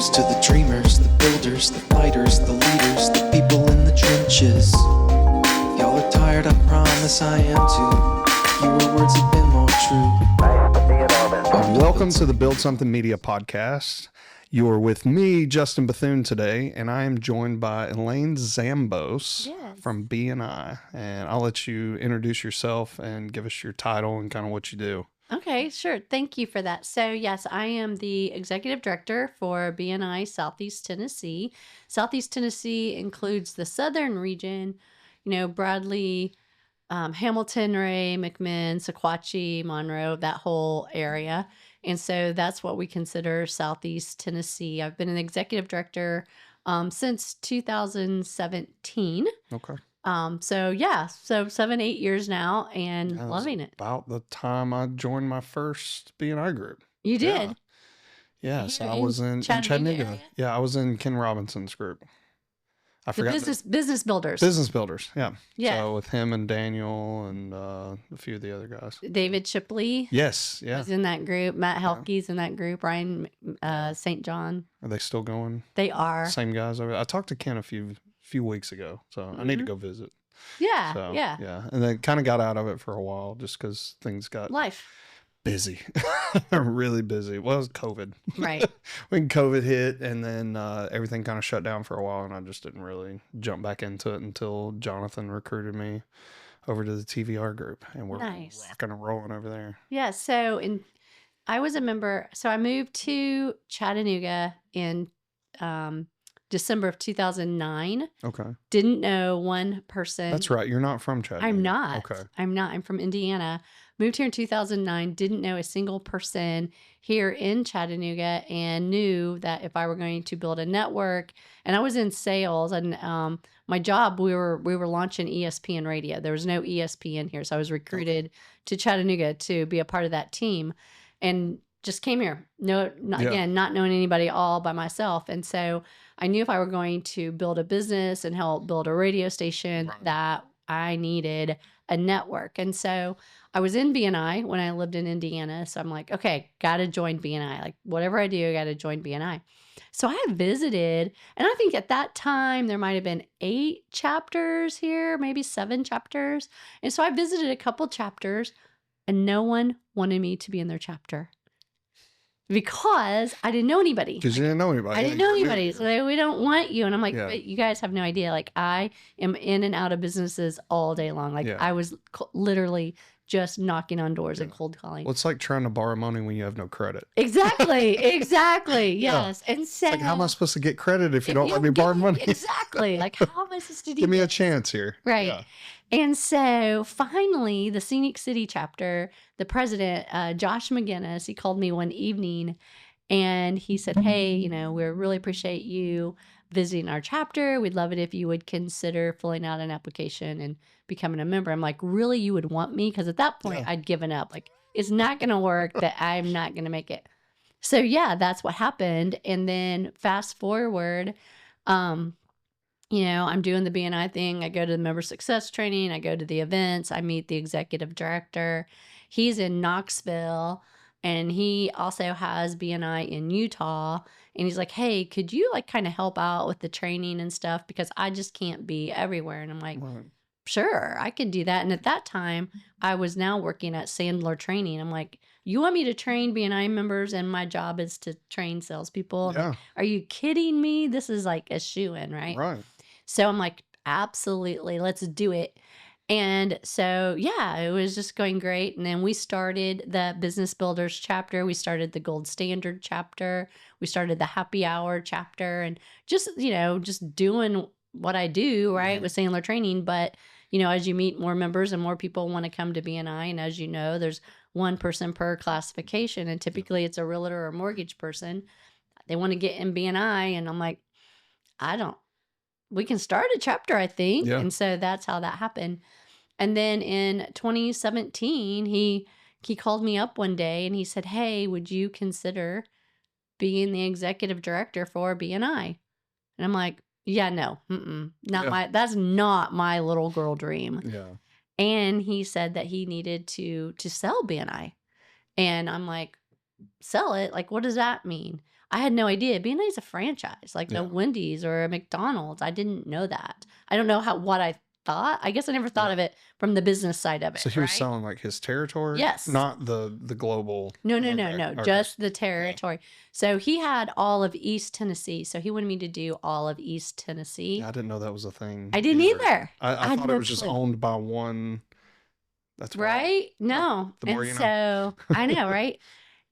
Here's to the dreamers, the builders, the fighters, the leaders, the people in the trenches. If y'all are tired, I promise I am too. Fewer words have been more true. Welcome to the Build Something Media podcast. You are with me, Justin Bethune, today, and I am joined by Elaine Zambos from BNI. And I'll let you introduce yourself and give us your title and kind of what you do. Okay, sure. Thank you for that. So, yes, I am the executive director for BNI Southeast Tennessee. Southeast Tennessee includes the southern region, Bradley, Hamilton, Ray, McMinn, Sequatchie, Monroe, that whole area. And so that's what we consider Southeast Tennessee. I've been an executive director since 2017. Okay. So 7-8 years now and loving it. About the time I joined my first BNI group. You did? Yeah. So I was in Chattanooga. Area? Yeah, I was in Ken Robinson's group. I forgot business builders. Business builders, yeah. Yeah. So with him and Daniel and a few of the other guys. David Shipley. Yes, yeah. Was in that group. Matt Helke's in that group. Ryan St. John. Are they still going? They are. Same guys over there. I talked to Ken a few weeks ago, so I need to go visit. Yeah, So, yeah. And then kind of got out of it for a while just because things got busy, really busy. Well, it was COVID. Right. When COVID hit and then everything kind of shut down for a while, and I just didn't really jump back into it until Jonathan recruited me over to the TVR group, and we're rocking and rolling over there. Yeah, I was a member. So I moved to Chattanooga in December of 2009. Okay. Didn't know one person. That's right. You're not from Chattanooga. I'm not. Okay. I'm not. I'm from Indiana. Moved here in 2009. Didn't know a single person here in Chattanooga, and knew that if I were going to build a network, and I was in sales, and my job, we were launching ESPN radio. There was no ESPN here, so I was recruited to Chattanooga to be a part of that team, and just came here. Again, not knowing anybody, all by myself. And so I knew if I were going to build a business and help build a radio station, that I needed a network. And so I was in BNI when I lived in Indiana. So I'm like, okay, got to join BNI. Like whatever I do, I got to join BNI. So I visited, and I think at that time there might have been 8 chapters here, maybe 7 chapters. And so I visited a couple chapters, and no one wanted me to be in their chapter. Because I didn't know anybody. Because you didn't know anybody. I didn't know anybody. So we don't want you. And I'm like, Yeah. but you guys have no idea. Like I am in and out of businesses all day long. Like I was literally just knocking on doors and cold calling. Well, it's like trying to borrow money when you have no credit. Exactly. Yes. And so Like, how am I supposed to get credit if you don't let me borrow money? Exactly. Like, how am I supposed to do Give me a this? chance here. Right. Yeah. And so finally, the Scenic City chapter, the president, Josh McGinnis, he called me one evening and he said, hey, we really appreciate you visiting our chapter. We'd love it if you would consider filling out an application and becoming a member. I'm like, really? You would want me? Because at that point, I'd given up. Like, it's not going to work, that I'm not going to make it. So yeah, that's what happened. And then fast forward, I'm doing the BNI thing. I go to the member success training. I go to the events. I meet the executive director. He's in Knoxville, and he also has BNI in Utah. And he's like, hey, could you kind of help out with the training and stuff? Because I just can't be everywhere. And I'm like, sure, I can do that. And at that time, I was now working at Sandler Training. I'm like, you want me to train BNI members, and my job is to train salespeople? Yeah. Like, are you kidding me? This is like a shoo-in, right? Right. So I'm like, absolutely, let's do it. And so, it was just going great. And then we started the Business Builders chapter. We started the Gold Standard chapter. We started the Happy Hour chapter, and just doing what I do, right, with Sandler Training. But, as you meet more members and more people want to come to BNI, and as you know, there's one person per classification, and typically it's a realtor or mortgage person. They want to get in BNI, and I'm like, we can start a chapter, I think. Yeah. And so that's how that happened. And then in 2017, he called me up one day and he said, hey, would you consider being the executive director for BNI? And I'm like, yeah, no, that's not my little girl dream. Yeah. And he said that he needed to sell BNI. And I'm like, sell it? Like, what does that mean? I had no idea. BNI is a franchise, like Yeah. a Wendy's or a McDonald's. I didn't know that. I don't know what I thought. I guess I never thought of it from the business side of it. So he was right? selling like his territory? Yes. Not the global. No, Okay. just the territory. So he had all of East Tennessee. So he wanted me to do all of East Tennessee. Yeah, I didn't know that was a thing. I didn't either. I had thought no it was just clue. owned by one. That's wild. Right? No. The more And you know. so I know, right?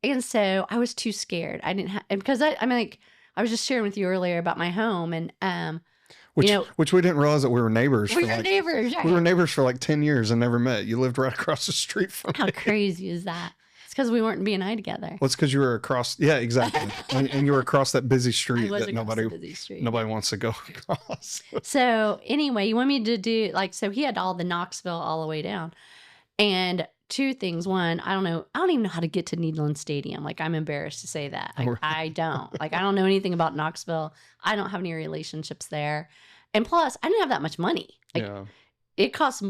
And so I was too scared. I didn't have, because I mean, like, I was just sharing with you earlier about my home, and Which you know, which we didn't realize that we were neighbors. we for were like, neighbors. Right? We were neighbors for like 10 years and never met. You lived right across the street from How me. crazy is that? It's because we weren't in BNI together. Well, it's because you were across. Yeah, exactly. and you were across that busy I street was that across nobody the busy street. nobody wants to go across. So anyway, you want me to do like, so he had all the Knoxville all the way down. And two things. One, I don't even know how to get to Neyland Stadium. Like, I'm embarrassed to say that. Like, I don't. Like, I don't know anything about Knoxville. I don't have any relationships there. And plus, I didn't have that much money. Like, Yeah. it cost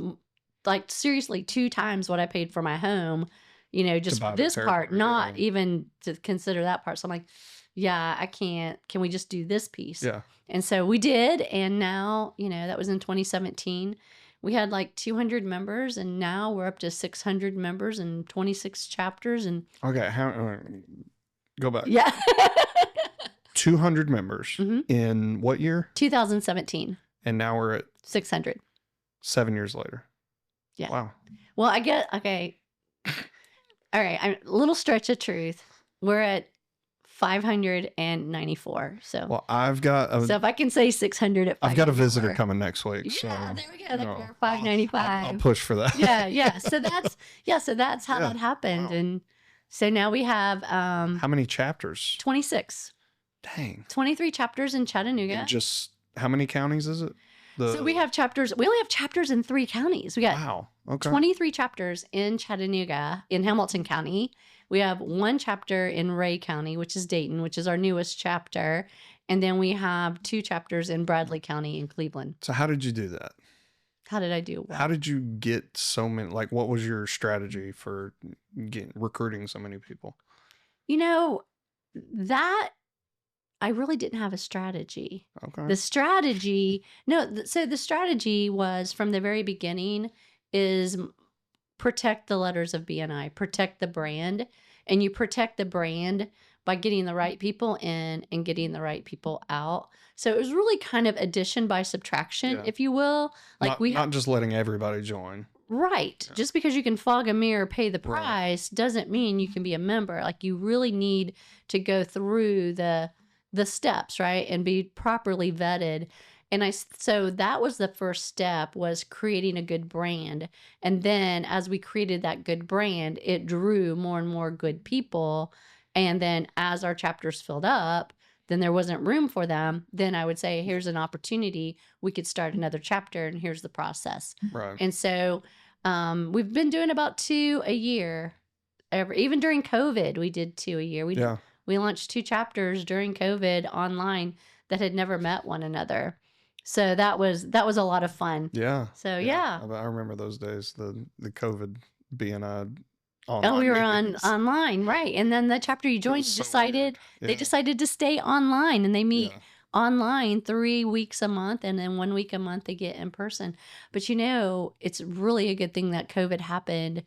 like seriously 2 times what I paid for my home, you know, just buy the this part, territory, not yeah. even to consider that part. So I'm like, yeah, I can't. Can we just do this piece? Yeah. And so we did. And now, you know, that was in 2017. We had like 200 members, and now we're up to 600 members and 26 chapters. And Okay. Go back. yeah, 200 members Mhm. in what year? 2017, And now we're at 600. 7 years later. Yeah. Wow. Well, I get, okay. All right. A little stretch of truth. We're at 594. So, Well, I've got so if I can say 600 at I've got a visitor 594. coming next week. Yeah, so there we go. There no, we are, 595. I'll push for that. yeah. So that's how Yeah. that happened. Wow. And so now we have How many chapters? 26, Dang. 23 chapters in Chattanooga. And just how many counties is it? So we have chapters. We only have chapters in 3 counties. We got Wow. Okay. 23 chapters in Chattanooga, in Hamilton County. We have 1 chapter in Ray County, which is Dayton, which is our newest chapter. And then we have 2 chapters in Bradley County in Cleveland. So how did you do that? How did I do? How did you get so many? Like, what was your strategy for recruiting so many people? You know, that I really didn't have a strategy. Okay. The strategy, so the strategy was from the very beginning is protect the letters of BNI, protect the brand, and you protect the brand by getting the right people in and getting the right people out. So it was really kind of addition by subtraction, Yeah. if you will. Like not just letting everybody join. Right. Yeah. Just because you can fog a mirror, pay the Right. price, doesn't mean you can be a member. Like, you really need to go through the steps, right? And be properly vetted. And so that was the first step, was creating a good brand. And then as we created that good brand, it drew more and more good people. And then as our chapters filled up, then there wasn't room for them. Then I would say, here's an opportunity. We could start another chapter, and here's the process. Right. And so we've been doing about 2 a year. Even during COVID, we did 2 a year. We launched 2 chapters during COVID online that had never met one another. So that was a lot of fun. Yeah. So yeah. I remember those days, the COVID BNI Oh, we were meetings. online, right? And then the chapter you joined was so decided weird. they Yeah. decided to stay online, and they meet Yeah. online 3 weeks a month, and then 1 week a month they get in person. But you know, it's really a good thing that COVID happened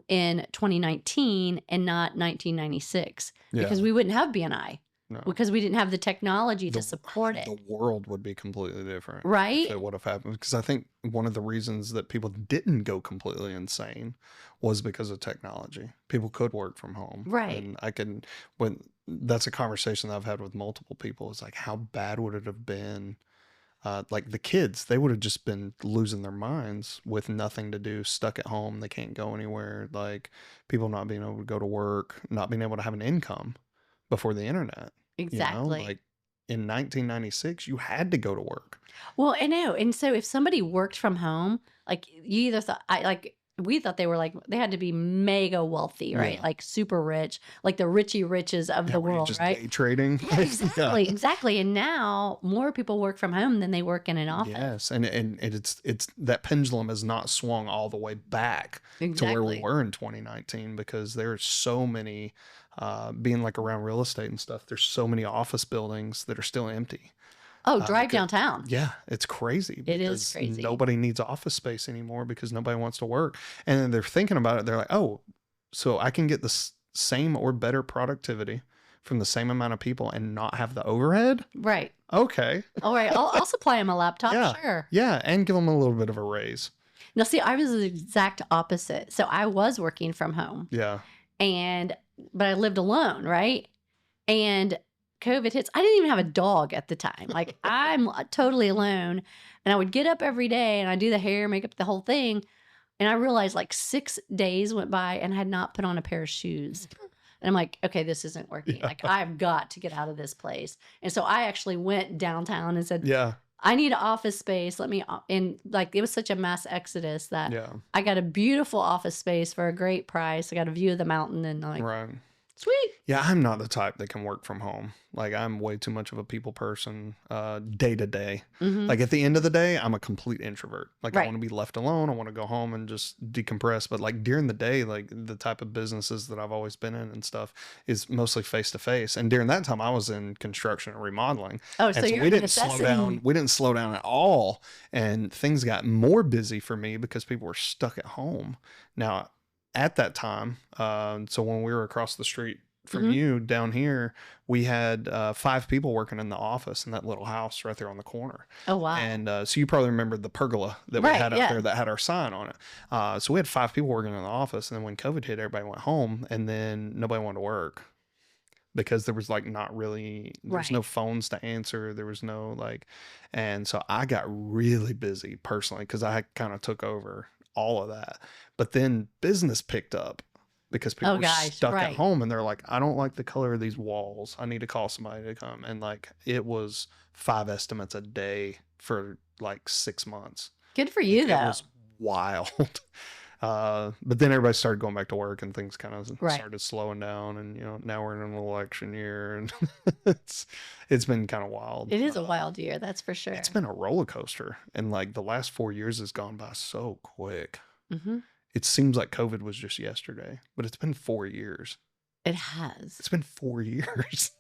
in 2019 and not 1996, Yeah. because we wouldn't have BNI, No. because we didn't have the technology to The- support it, The world would be completely different. right? If it would have happened. Because I think one of the reasons that people didn't go completely insane was because of technology. People could work from home. Right. And that's a conversation that I've had with multiple people. It's like, how bad would it have been? Like the kids, they would have just been losing their minds with nothing to do, stuck at home. They can't go anywhere. Like, people not being able to go to work, not being able to have an income before the internet. Exactly. Like in 1996, you had to go to work. Well, I know. And so if somebody worked from home, like, you either thought, we thought they were like, they had to be mega wealthy, right? Yeah. Like super rich, like the richy riches of the Were you world, just right? day trading. Yeah, exactly. And now more people work from home than they work in an office. Yes, and it's that pendulum has not swung all the way back to where we Exactly. were in 2019, because there's so many being like around real estate and stuff, there's so many office buildings that are still empty. Oh, drive downtown. Yeah, it's crazy. It is crazy. Nobody needs office space anymore because nobody wants to work. And then they're thinking about it. They're like, oh, so I can get the same or better productivity from the same amount of people and not have the overhead? Right. Okay. All right. I'll supply him a laptop. Yeah. Sure. Yeah, and give them a little bit of a raise. Now, see, I was the exact opposite. So I was working from home. Yeah. But I lived alone, right? And COVID hits. I didn't even have a dog at the time. Like, I'm totally alone. And I would get up every day and I do the hair, makeup, the whole thing. And I realized like 6 days went by and I had not put on a pair of shoes. And I'm like, okay, this isn't working. Yeah. Like, I've got to get out of this place. And so I actually went downtown and said, Yeah. I need an office space. Let me, and like, it was such a mass exodus that Yeah. I got a beautiful office space for a great price. I got a view of the mountain and like, Right. sweet. Yeah, I'm not the type that can work from home. Like, I'm way too much of a people person, day to day. Mhm. Like, at the end of the day, I'm a complete introvert. Like, I Right. want to be left alone. I want to go home and just decompress. But like during the day, like the type of businesses that I've always been in and stuff is mostly face to face. And during that time, I was in construction and remodeling. Oh, so And you're we a didn't slow necessity. down. We didn't slow down at all. And things got more busy for me because people were stuck at home. Now, at that time, so when we were across the street from Mhm. you down here, we had 5 people working in the office in that little house right there on the corner. Oh, wow. And so you probably remember the pergola that we Right, had out yeah. there that had our sign on it. So we had 5 people working in the office. And then when COVID hit, everybody went home and then nobody wanted to work because there was like not really, there's Right. no phones to answer. There was no like, and so I got really busy personally because I kind of took over all of that. But then business picked up because people Oh, were gosh, stuck right. at home and they're like, I don't like the color of these walls. I need to call somebody to come. And like, it was 5 estimates a day for like 6 months. Good for you, It though. was wild. But then everybody started going back to work and things kind of Right. started slowing down. And, you know, now we're in an election year and it's been kind of wild. It is a wild year, that's for sure. It's been a roller coaster. And like the last 4 years has gone by so quick. Hmm. It seems like COVID was just yesterday, but it's been 4 years. It has. It's been 4 years.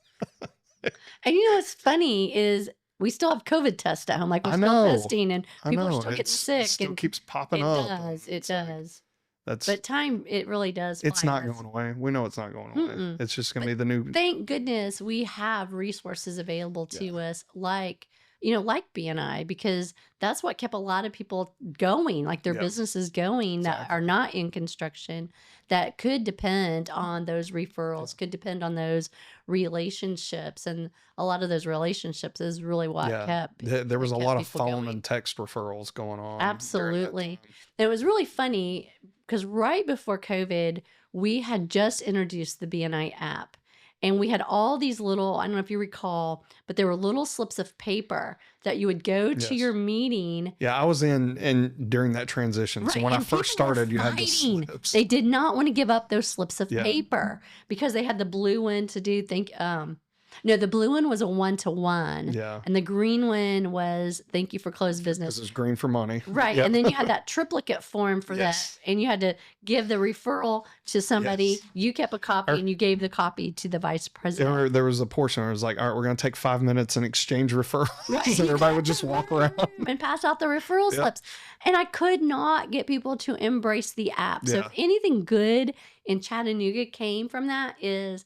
And you know what's funny is we still have COVID tests at home. Like, we're I still know. testing and I people are know. still getting It sick. still And keeps popping it up. does. It It's like, does. that's But time, it really does. it's fly. not going away. We know it's not going away. Mm-mm. It's just going to But be the new. Thank goodness we have resources available to us, like, you know, like BNI, because that's what kept a lot of people going, like their Yeah. businesses going that Exactly. are not in construction, that could depend on those referrals, could depend on those relationships. And a lot of those relationships is really what Yeah. kept. There was a kept lot of people phone going. and text referrals going on. during that Absolutely. time. It was really funny because right before COVID, we had just introduced the BNI app. And we had all these little, I don't know if you recall, but there were little slips of paper that you would go to Yes. your meeting. Yeah, I was in during that transition. So Right, when I and first people were started, you had the fighting. slips. They did not want to give up those slips of Yeah. paper because they had the blue one to do no, the blue one was a 1-to-1. Yeah, And the green one was thank you for closed because business. it's green for money. Right. Yep. And then you had that triplicate form for Yes. that. And you had to give the referral to somebody. Yes. You kept a copy Or- and you gave the copy to the vice president. There was a portion where it was like, all right, we're going to take 5 minutes and exchange referrals. Right. And everybody would just walk around. And pass out the referral Yep. slips. And I could not get people to embrace the app. So Yeah. if anything good in Chattanooga came from that is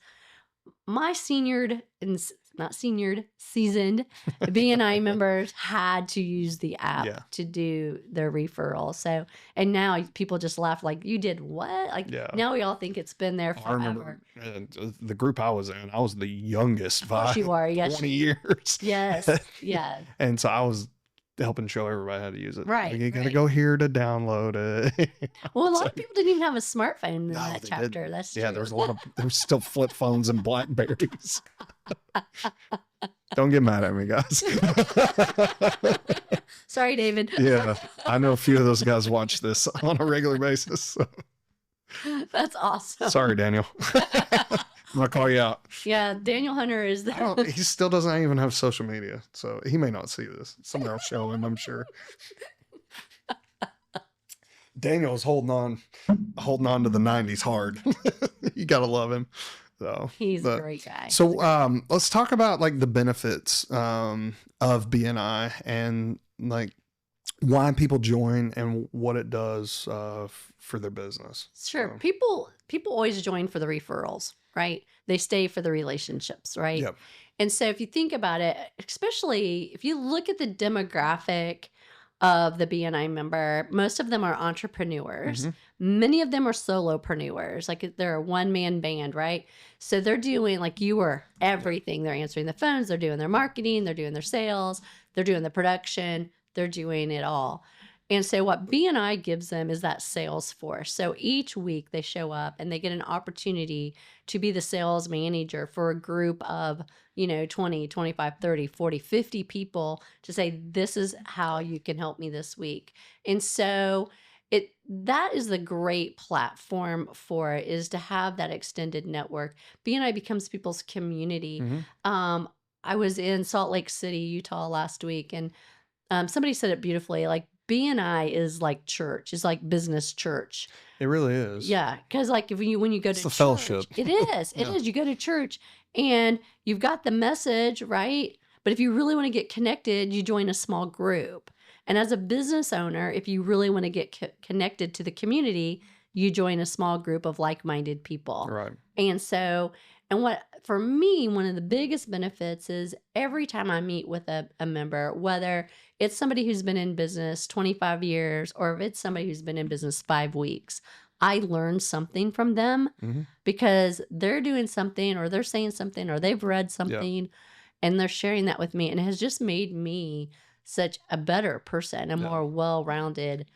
my seasoned BNI members had to use the app Yeah. to do their referral. So, and now people just laugh like, you did what? Like, Yeah. now we all think it's been there I forever. remember the group I was in, I was the youngest Of by course you are. Yes. 20 years. Yes. Yeah. And so I was helping show everybody how to use it. Right, Like, you got to right. go here to download it. Well, a lot of people didn't even have a smartphone in No, that they chapter. didn't. That's Yeah, true. there was a lot of, there was still flip phones and Blackberries. Don't get mad at me, guys. Sorry, David. Yeah, I know a few of those guys watch this on a regular basis. So. That's awesome. Sorry, Daniel. I'm going to call you out. Yeah, Daniel Hunter is the He still doesn't even have social media, so he may not see this. Somebody will show him, I'm sure. Daniel's holding on to the 90s hard. You gotta love him. though. He's a great guy. So let's talk about like the benefits of BNI and like why people join and what it does for their business. Sure. So, People always join for the referrals, right? They stay for the relationships, right? Yep. And so if you think about it, especially if you look at the demographic of the BNI member, most of them are entrepreneurs. Many of them are solopreneurs, like they're a one-man band, right? So they're doing, like you were, everything. They're answering the phones, they're doing their marketing, they're doing their sales, they're doing the production, they're doing it all. And so what BNI gives them is that sales force. So each week they show up and they get an opportunity to be the sales manager for a group of, 20, 25, 30, 40, 50 people to say, this is how you can help me this week. And so that is the great platform for it, is to have that extended network. BNI becomes people's community. I was in Salt Lake City, Utah last week, and somebody said it beautifully, like BNI is like church, is like business church. It really is. Yeah, because like when you go to the church, fellowship. It is. It is. You go to church and you've got the message, right? But if you really want to get connected, you join a small group. And as a business owner, if you really want to get connected to the community, you join a small group of like-minded people. Right. And so, and what, for me, one of the biggest benefits is every time I meet with a member, whether it's somebody who's been in business 25 years or if it's somebody who's been in business 5 weeks, I learn something from them because they're doing something or they're saying something or they've read something and they're sharing that with me. And it has just made me such a better person, a more well-rounded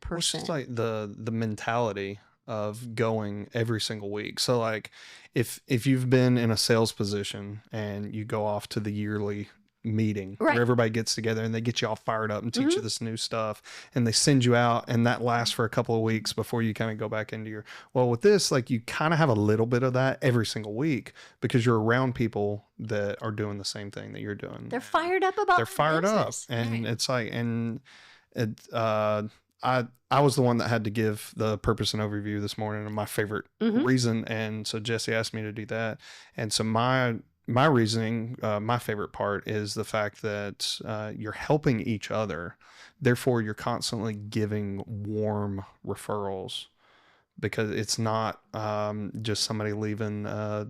person. It's just like the mentality of going every single week. So like if you've been in a sales position and you go off to the yearly meeting where everybody gets together and they get you all fired up and teach you this new stuff and they send you out, and that lasts for a couple of weeks before you kind of go back into with this, like you kind of have a little bit of that every single week because you're around people that are doing the same thing that you're doing. They're fired up about business. And it's like, and it, I was the one that had to give the purpose and overview this morning of my favorite reason. And so Jesse asked me to do that. And so my reasoning, my favorite part is the fact that you're helping each other. Therefore, you're constantly giving warm referrals because it's not just somebody leaving a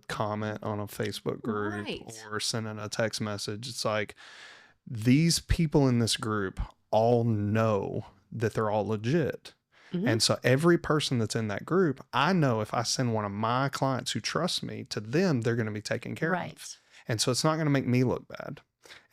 comment on a Facebook group or sending a text message. It's like these people in this group all know that they're all legit. And so every person that's in that group, I know if I send one of my clients who trust me to them, they're going to be taken care of. And so it's not going to make me look bad.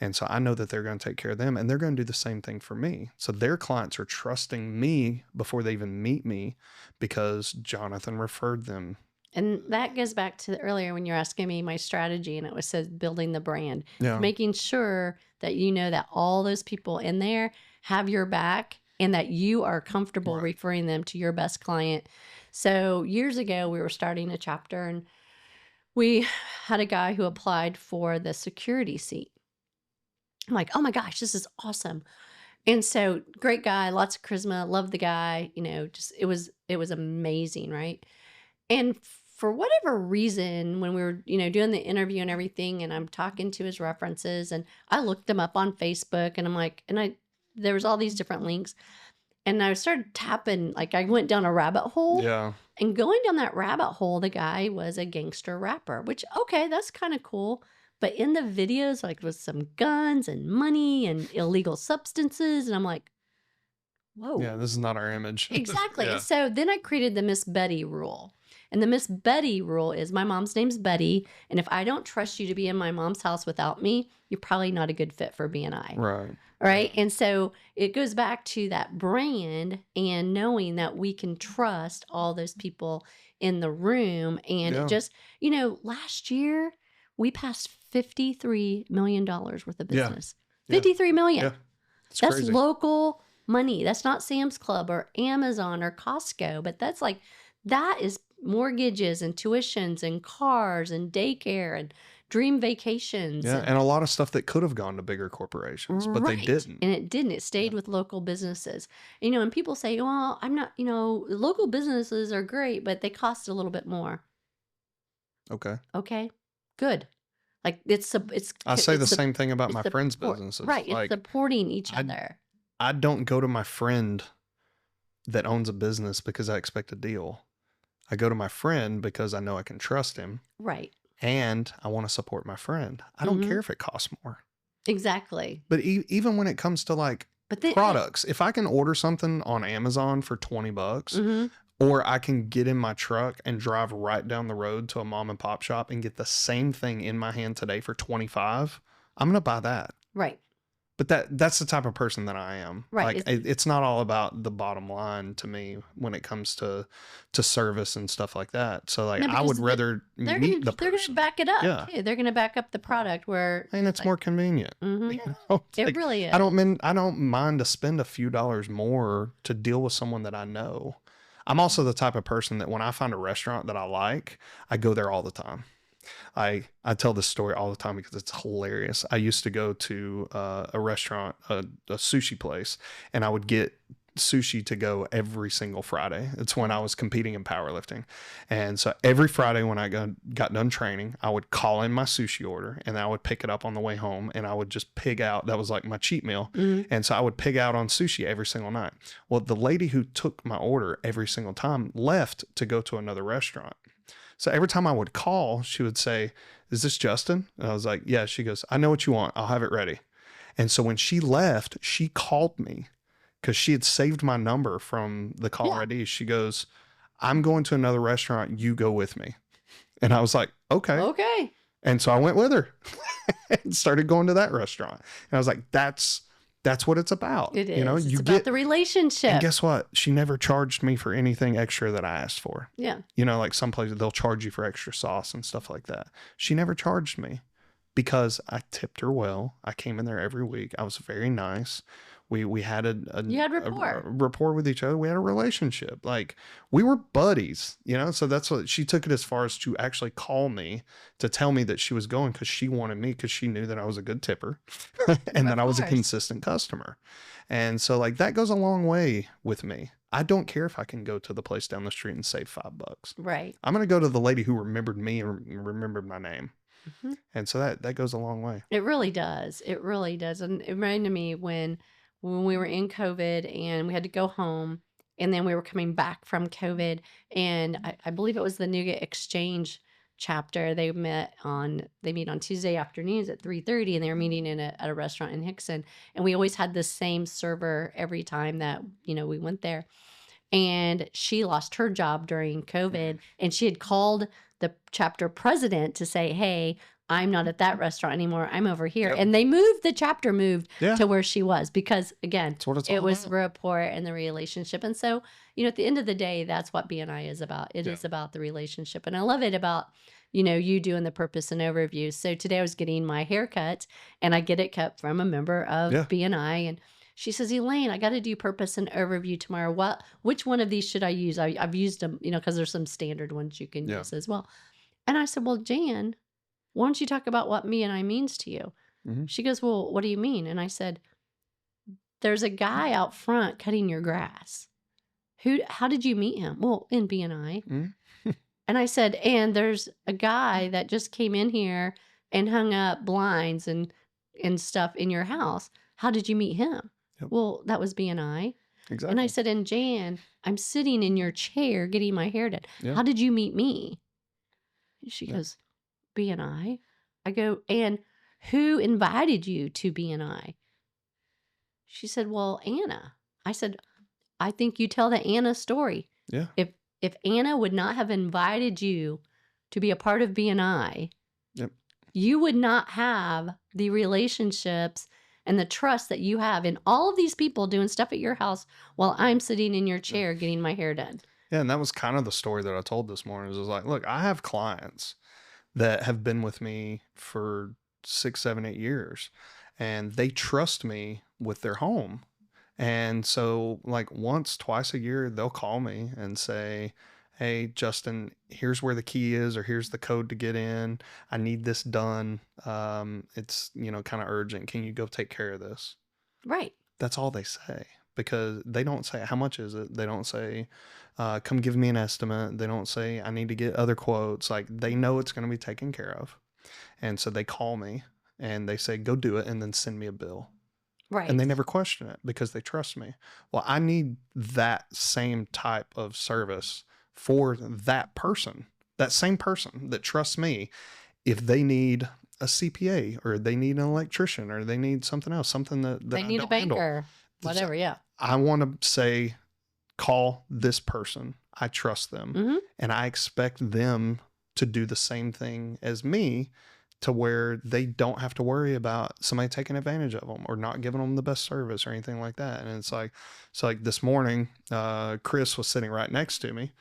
And so I know that they're going to take care of them and they're going to do the same thing for me. So their clients are trusting me before they even meet me because Jonathan referred them. And that goes back to earlier when you're asking me my strategy, and it was said building the brand, making sure that you know that all those people in there have your back and that you are comfortable referring them to your best client. So years ago, we were starting a chapter and we had a guy who applied for the security seat. I'm like, oh my gosh, this is awesome. And so great guy, lots of charisma, loved the guy, just, it was amazing. Right. And for whatever reason, when we were, doing the interview and everything, and I'm talking to his references and I looked them up on Facebook and I'm like, there was all these different links and I started tapping, like I went down a rabbit hole. Yeah. And going down that rabbit hole, the guy was a gangster rapper, which, okay, that's kind of cool. But in the videos, like with some guns and money and illegal substances. And I'm like, whoa. Yeah, this is not our image. Exactly. So then I created the Miss Betty rule. And the Miss Betty rule is my mom's name's Betty. And if I don't trust you to be in my mom's house without me, you're probably not a good fit for BNI. Right. Right. And so it goes back to that brand and knowing that we can trust all those people in the room. And it just, last year we passed $53 million worth of business. Yeah. 53 million. Yeah. That's crazy. Local money. That's not Sam's Club or Amazon or Costco, but that is mortgages and tuitions and cars and daycare and dream vacations. Yeah, and a lot of stuff that could have gone to bigger corporations, but they didn't. And it didn't. It stayed with local businesses. And people say, well, I'm not, local businesses are great, but they cost a little bit more. Okay. Okay, good. Like it's I say the it's same thing about my friends' support, businesses. right? It's Like, supporting each I other. I don't go to my friend that owns a business because I expect a deal. I go to my friend because I know I can trust him Right. and I want to support my friend. I don't care if it costs more. Exactly. But even when it comes to like But then products, if I can order something on Amazon for $20, Mhm. or I can get in my truck and drive right down the road to a mom and pop shop and get the same thing in my hand today for 25, I'm going to buy that. Right. But that's the type of person that I am. Right. Like it's not all about the bottom line to me when it comes to service and stuff like that. So like No, I would because rather meet the they're gonna person. back it up. Yeah. Too. They're gonna back up the product where And it's more convenient. Mhm. You know? It Like, really is. I don't mind to spend a few dollars more to deal with someone that I know. I'm also the type of person that when I find a restaurant that I like, I go there all the time. I tell this story all the time because it's hilarious. I used to go to a restaurant, a sushi place, and I would get sushi to go every single Friday. It's when I was competing in powerlifting. And so every Friday when I got done training, I would call in my sushi order and I would pick it up on the way home and I would just pig out. That was like my cheat meal. And so I would pig out on sushi every single night. Well, the lady who took my order every single time left to go to another restaurant. So every time I would call, she would say, "Is this Justin?" And I was like, "Yeah." She goes, "I know what you want. I'll have it ready." And so when she left, she called me because she had saved my number from the caller ID. She goes, "I'm going to another restaurant. You go with me." And I was like, "Okay." Okay. And so I went with her and started going to that restaurant. And I was like, that's what it's about. It is. You know, it's you about get the relationship. And guess what? She never charged me for anything extra that I asked for. Yeah. You know, like some places they'll charge you for extra sauce and stuff like that. She never charged me because I tipped her well. I came in there every week. I was very nice. We had You had rapport. a rapport with each other. We had a relationship. Like we were buddies, you know? So that's what she took it as far as to actually call me to tell me that she was going because she wanted me because she knew that I was a good tipper and that I was a consistent customer. And so like that goes a long way with me. I don't care if I can go to the place down the street and save $5. Right. I'm going to go to the lady who remembered me and remembered my name. And so that goes a long way. It really does. It really does. And it reminded me when we were in COVID and we had to go home and then we were coming back from COVID and I believe it was the Nougat Exchange chapter. They meet on Tuesday afternoons at 3:30 and they were meeting at a restaurant in Hickson. And we always had the same server every time that, we went there. And she lost her job during COVID and she had called the chapter president to say, "Hey, I'm not at that restaurant anymore. I'm over here." Yep. And the chapter moved to where she was because, again, That's what it was rapport and the relationship. And so, at the end of the day, that's what BNI is about. It is about the relationship. And I love it about, you doing the purpose and overview. So today I was getting my hair cut and I get it cut from a member of BNI. And she says, "Elaine, I got to do purpose and overview tomorrow. Which one of these should I use?" I've used them, because there's some standard ones you can use as well. And I said, "Well, Jan, why don't you talk about what BNI means to you?" She goes, "Well, what do you mean?" And I said, "There's a guy out front cutting your grass. How did you meet him?" "Well, in BNI." And I said, "And there's a guy that just came in here and hung up blinds and stuff in your house. How did you meet him?" "Well, that was BNI." Exactly. And I said, "And Jan, I'm sitting in your chair getting my hair done. How did you meet me?" She goes, "BNI." I go, "And who invited you to BNI?" She said, "Well, Anna." I said, "I think you tell the Anna story. Yeah. If Anna would not have invited you to be a part of BNI, you would not have the relationships and the trust that you have in all of these people doing stuff at your house while I'm sitting in your chair getting my hair done." Yeah, and that was kind of the story that I told this morning. It was like, look, I have clients that have been with me for 6, 7, 8 years, and they trust me with their home. And so like once, twice a year, they'll call me and say, "Hey, Justin, here's where the key is, or here's the code to get in. I need this done. It's, kind of urgent. Can you go take care of this?" Right. That's all they say. because they don't say, how much is it? They don't say, come give me an estimate. They don't say, I need to get other quotes. Like, they know it's going to be taken care of. And so they call me and they say, go do it and then send me a bill. Right. And they never question it because they trust me. Well, I need that same type of service for that person, that same person that trusts me. If they need a CPA or they need an electrician or they need something else, something that they need a banker, whatever. Yeah. I want to say, call this person. I trust them. Mm-hmm. And I expect them to do the same thing as me, to where they don't have to worry about somebody taking advantage of them or not giving them the best service or anything like that. And it's like, so like this morning, Chris was sitting right next to me,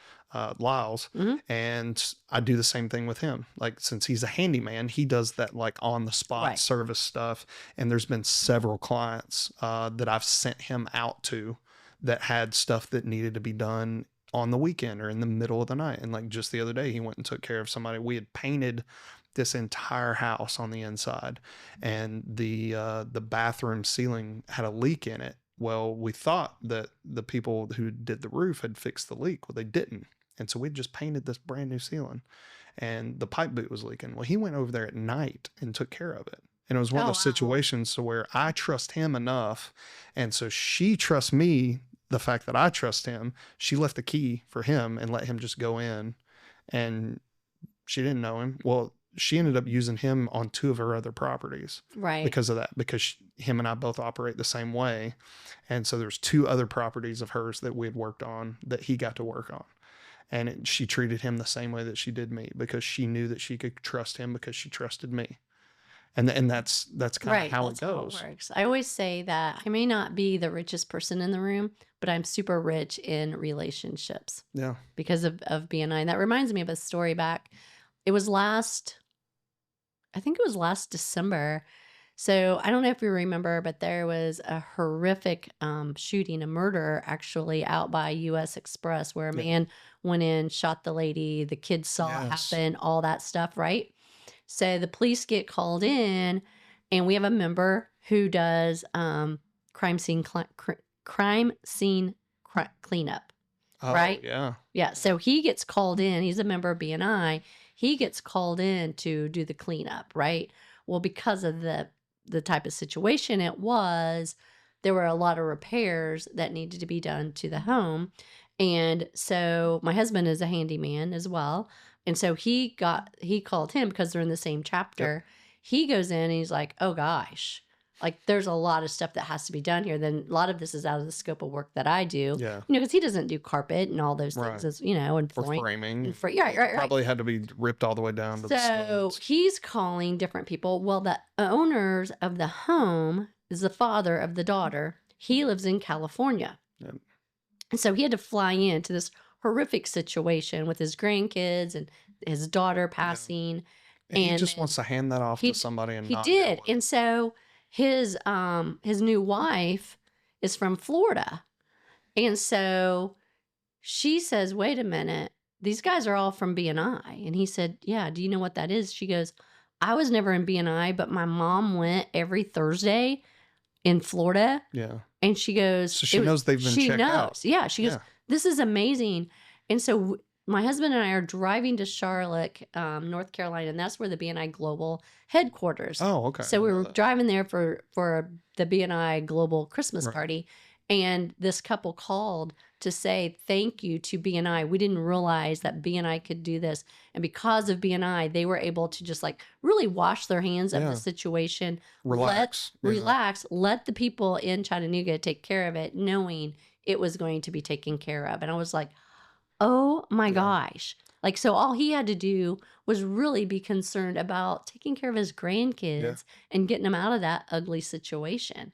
Lyles, and I do the same thing with him. Like, since he's a handyman, he does that like on the spot service stuff. And there's been several clients that I've sent him out to that had stuff that needed to be done on the weekend or in the middle of the night. And like just the other day, he went and took care of somebody. We had painted this entire house on the inside, and the bathroom ceiling had a leak in it. Well, we thought that the people who did the roof had fixed the leak. Well, they didn't. And so we just painted this brand new ceiling, and the pipe boot was leaking. Well, he went over there at night and took care of it. And it was one of those situations to where I trust him enough. And so she trusts me, the fact that I trust him. She left the key for him and let him just go in, and she didn't know him. Well, she ended up using him on 2 of her other properties, right? Because of that, because him and I both operate the same way. And so there's 2 other properties of hers that we had worked on that he got to work on. And she treated him the same way that she did me, because she knew that she could trust him because she trusted me. And that's kind of how it goes. How it works. I always say that I may not be the richest person in the room, but I'm super rich in relationships. Yeah. Because of BNI. And that reminds me of a story back. It was last December. So I don't know if you remember, but there was a horrific shooting, a murder actually out by US Express, where a man went in, shot the lady, the kids saw it happen, all that stuff, right? So the police get called in, and we have a member who does crime scene cleanup, right? Yeah. Yeah. So he gets called in. He's a member of BNI. He gets called in to do the cleanup, right? Well, because of the type of situation it was, there were a lot of repairs that needed to be done to the home. And so my husband is a handyman as well. And so he called him because they're in the same chapter. Yep. He goes in and he's like, oh gosh, like there's a lot of stuff that has to be done here. Then a lot of this is out of the scope of work that I do. Yeah. Because he doesn't do carpet and all those things, as, and flooring. Or framing. And right. Probably had to be ripped all the way down to the studs. So he's calling different people. Well, the owners of the home is the father of the daughter. He lives in California. Yep. And so he had to fly into this horrific situation with his grandkids and his daughter passing. And he just wants to hand that off to somebody. And he did. And so his new wife is from Florida. And so she says, wait a minute, these guys are all from BNI. And he said, yeah, do you know what that is? She goes, I was never in BNI, but my mom went every Thursday in Florida. Yeah. And she goes, so she knows they've been checked out. Yeah. She goes, this is amazing. And so my husband and I are driving to Charlotte, North Carolina, and that's where the BNI Global headquarters. Oh, okay. So we were driving there for the BNI Global Christmas party, and this couple called to say thank you to BNI. We didn't realize that BNI could do this, and because of BNI, they were able to just like really wash their hands of the situation, relax, let the people in Chattanooga take care of it, knowing it was going to be taken care of. And I was like, oh my gosh. Like, so all he had to do was really be concerned about taking care of his grandkids and getting them out of that ugly situation.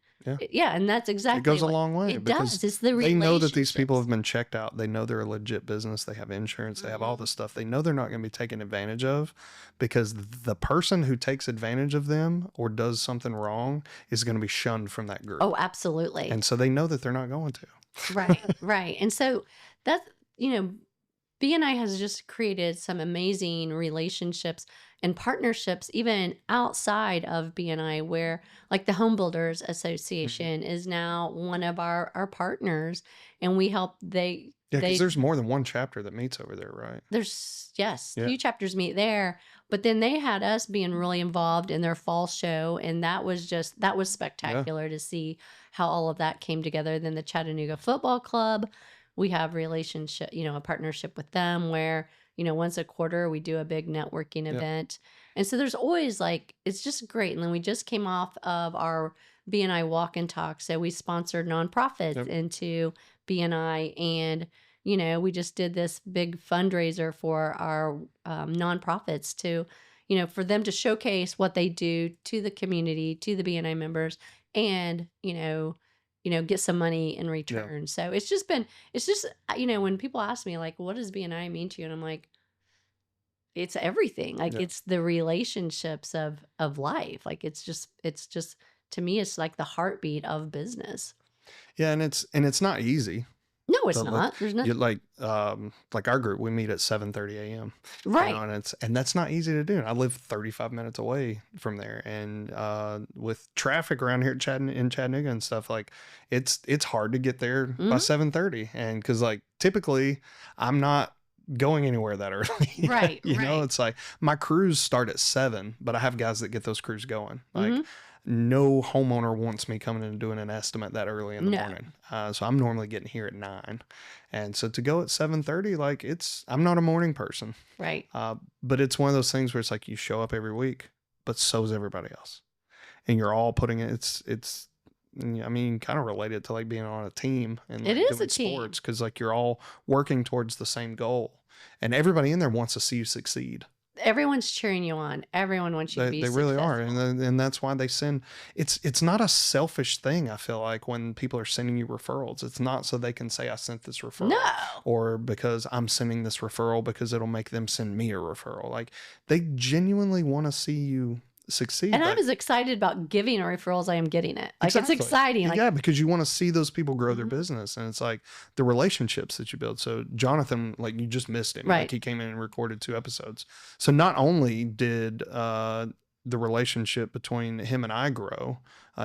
Yeah. And that's exactly it goes a long way. It does. It's the they know that these people have been checked out. They know they're a legit business. They have insurance. They have all this stuff. They know they're not going to be taken advantage of, because the person who takes advantage of them or does something wrong is going to be shunned from that group. Oh, absolutely. And so they know that they're not going to. Right. And so that's, BNI has just created some amazing relationships and partnerships, even outside of BNI, where like the Home Builders Association is now one of our partners, and we help Yeah, because they there's more than one chapter that meets over there, right? there's yes, Yeah. 2 chapters meet there, but then they had us being really involved in their fall show, and that was spectacular to see how all of that came together. Then the Chattanooga Football Club, we have a partnership with them where, once a quarter we do a big networking Yeah. event. And so there's always it's just great. And then we just came off of our BNI walk and talk. So we sponsored nonprofits Yep. into BNI, and we just did this big fundraiser for our nonprofits to, for them to showcase what they do to the community, to the BNI members, and get some money in return. So it's just when people ask me like, what does BNI mean to you, and I'm like, it's everything. Like it's the relationships of life. Like it's just to me, it's like the heartbeat of business. Yeah, and it's not easy. No, it's But not. There's nothing. like our group, we meet at 7:30 a.m. Right. And that's not easy to do. I live 35 minutes away from there, and with traffic around here in Chattanooga and stuff, like it's hard to get there by 7:30, and because like typically I'm not going anywhere that early. Right. You know, right. it's like my crews start at 7, but I have guys that get those crews going. Like no homeowner wants me coming in and doing an estimate that early in the No. morning. So I'm normally getting here at 9. And so to go at 7:30, like I'm not a morning person. Right. But it's one of those things where it's like you show up every week, but so's everybody else. And you're all putting it, I mean, kind of related to like being on a team and like It is doing a team. sports, because like you're all working towards the same goal, and everybody in there wants to see you succeed. Everyone's cheering you on. Everyone wants you to be They really are, successful. and that's why they send. It's not a selfish thing. I feel like when people are sending you referrals, it's not so they can say I sent this referral, No. or because I'm sending this referral because it'll make them send me a referral. Like they genuinely want to see you succeed. And like, I'm as excited about giving referrals as I am getting it. Like Exactly. it's exciting. Like Yeah, because you want to see those people grow their business, and it's like the relationships that you build. So Jonathan, like you just missed him. Right. Like he came in and recorded 2 episodes. So not only did the relationship between him and I grow,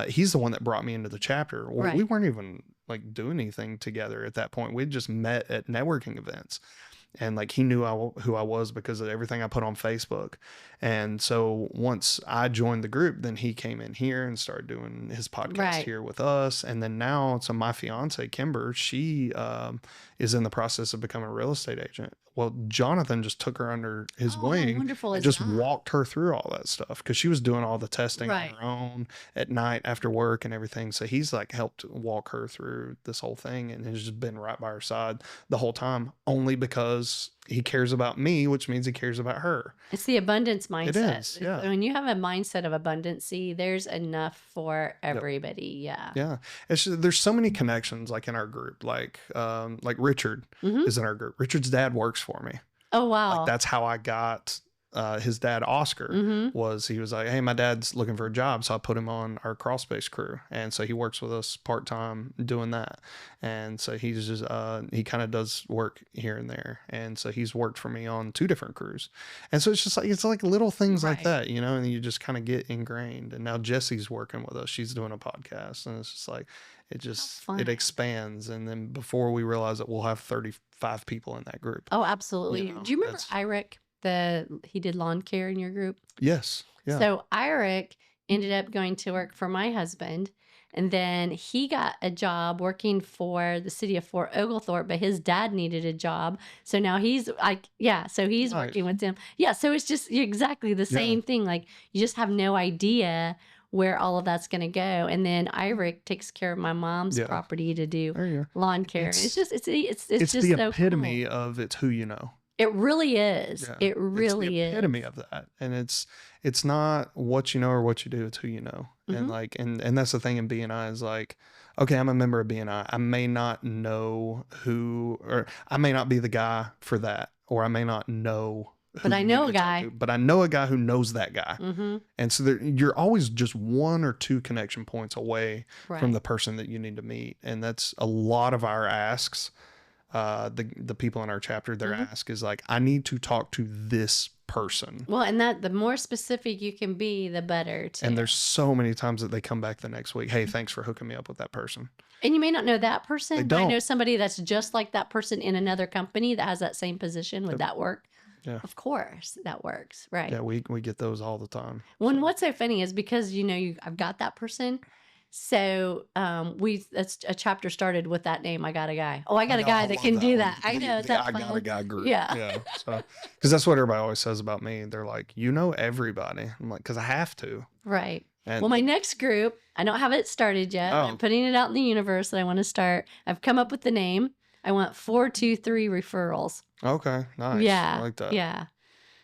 he's the one that brought me into the chapter. Well, Right. we weren't even like doing anything together at that point. We'd just met at networking events. And like he knew who I was because of everything I put on Facebook. And so once I joined the group, then he came in here and started doing his podcast Right. here with us. And then now, so my fiance, Kimber, she is in the process of becoming a real estate agent. Well, Jonathan just took her under his Oh, how wing wonderful and is just that? walked her through all that stuff, because she was doing all the testing Right. on her own at night after work and everything. So he's like helped walk her through this whole thing, and has just been right by her side the whole time, only because he cares about me, which means he cares about her. It's the abundance mindset. is, yeah. When you have a mindset of abundancy, there's enough for everybody. Yeah. Yeah, it's just, there's so many connections like in our group. Like Richard is in our group. Richard's dad works for me. Oh wow. Like that's how I got his dad Oscar. He was like, hey, my dad's looking for a job, so I put him on our crawl space crew, and so he works with us part-time doing that. And so he's just he kind of does work here and there, and so he's worked for me on 2 different crews. And so it's like little things like Right. that, you know, and you just kind of get ingrained. And now Jesse's working with us, she's doing a podcast, and it's just like fun. it expands, and then before we realize it, we'll have 35 people in that group. Oh, absolutely. You know, Do you remember that's- Iric? He did lawn care in your group. Yes. Yeah. So Iric ended up going to work for my husband, and then he got a job working for the city of Fort Oglethorpe, but his dad needed a job. So now he's like, so he's Nice. working with him. Yeah. So it's just exactly the same thing. Like you just have no idea where all of that's going to go. And then Iric takes care of my mom's Yeah. property to do There you go. lawn care. It's- It's just It's just the so epitome cool. of it's who you know. It really is. Yeah. It really it's the epitome is. of that. And it's not what you know or what you do, it's who you know. And like and that's the thing in BNI is like, okay, I'm a member of BNI. I may not know who, or I may not be the guy for that, or I may not know who But I you know need a to talk guy. to, but I know a guy who knows that guy. Mm-hmm. And so you're always just 1 or 2 connection points away Right. from the person that you need to meet. And that's a lot of our asks the people in our chapter, their ask is like, I need to talk to this person. Well, and that the more specific you can be, the better too. And there's so many times that they come back the next week. Hey, thanks for hooking me up with that person. And you may not know that person, They but I don't. know somebody that's just like that person in another company that has that same position. Would that work? Yeah. Of course, that works. Right. Yeah, we get those all the time. Well, and what's so funny is because I've got that person. So that's a chapter started with that name. I got a guy. Oh, I got a guy that can do that. I know. I got a guy group. Yeah. Yeah. So, because that's what everybody always says about me. They're like, you know everybody. I'm like, because I have to. Right. And Well, my next group, I don't have it started yet. Oh. I'm putting it out in the universe that I want to start. I've come up with the name. I want 423 referrals. Okay, nice. Yeah. I like that. Yeah.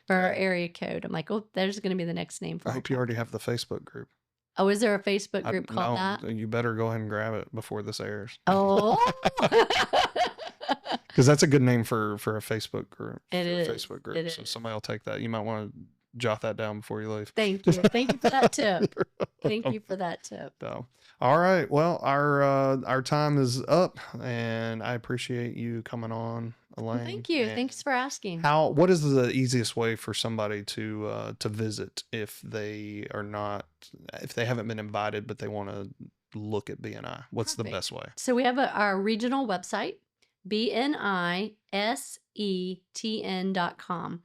For our area code. I'm like, oh, there's going to be the next name for I our hope you already have the Facebook group. Oh, is there a Facebook group called No, that? you better go ahead and grab it before this airs. Oh. Because that's a good name for a Facebook group. It is. Facebook group. It So is. somebody will take that. You might want to jot that down before you leave. Thank you. Thank you for that tip. Thank you for that tip. So, all right. Well, our time is up, and I appreciate you coming on, Elaine. Thank you. And Thanks for asking. what is the easiest way for somebody to visit if they haven't been invited but they want to look at BNI? What's the Perfect. best way? So we have our regional website, bnisetn.com.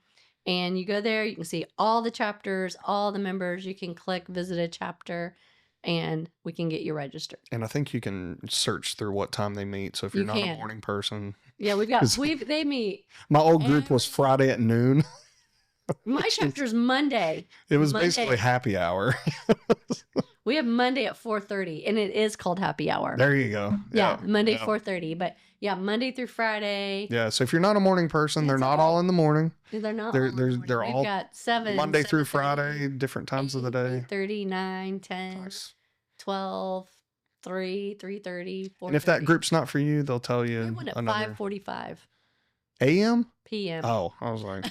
And you go there, you can see all the chapters, all the members. You can click visit a chapter, and we can get you registered. And I think you can search through what time they meet. So if you're not a can. morning person, Yeah, they meet. my old group was Friday at noon. My chapter's Monday. It was Monday. basically happy hour. We have Monday at 4:30, and it is called happy hour. There you go. Yeah, Monday yeah. 4:30. But yeah, Monday through Friday. Yeah. So if you're not a morning person, they're It's not okay. all in the morning. They're not. They're- all in the they're- morning. they're We've all got 7 Monday through 7:30, Friday, different times of the day. 8:30, 9, 10, Nice. 12, 3, 3:30, 4:30. And if that group's not for you, they'll tell we you have one at another 5:45 a.m. p.m. Oh, I was like,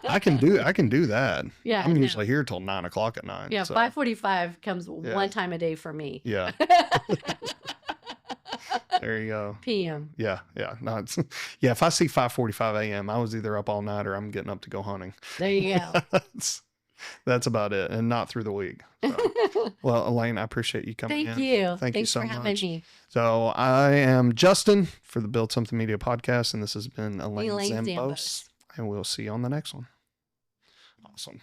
I can do that. Yeah, I'm no. usually here till 9 o'clock at night. Yeah, so, 5:45 comes Yeah. one time a day for me. Yeah. There you go. p.m. Yeah. No, it's, yeah. If I see 5:45 a.m., I was either up all night or I'm getting up to go hunting. There you go. That's about it, and not through the week. So. Well, Elaine, I appreciate you coming Thank in. you. Thank you Thanks so for having much. me. So I am Justin for the Build Something Media podcast, and this has been Elaine Elaine Zambos, Zambos. and we'll see you on the next one. Awesome.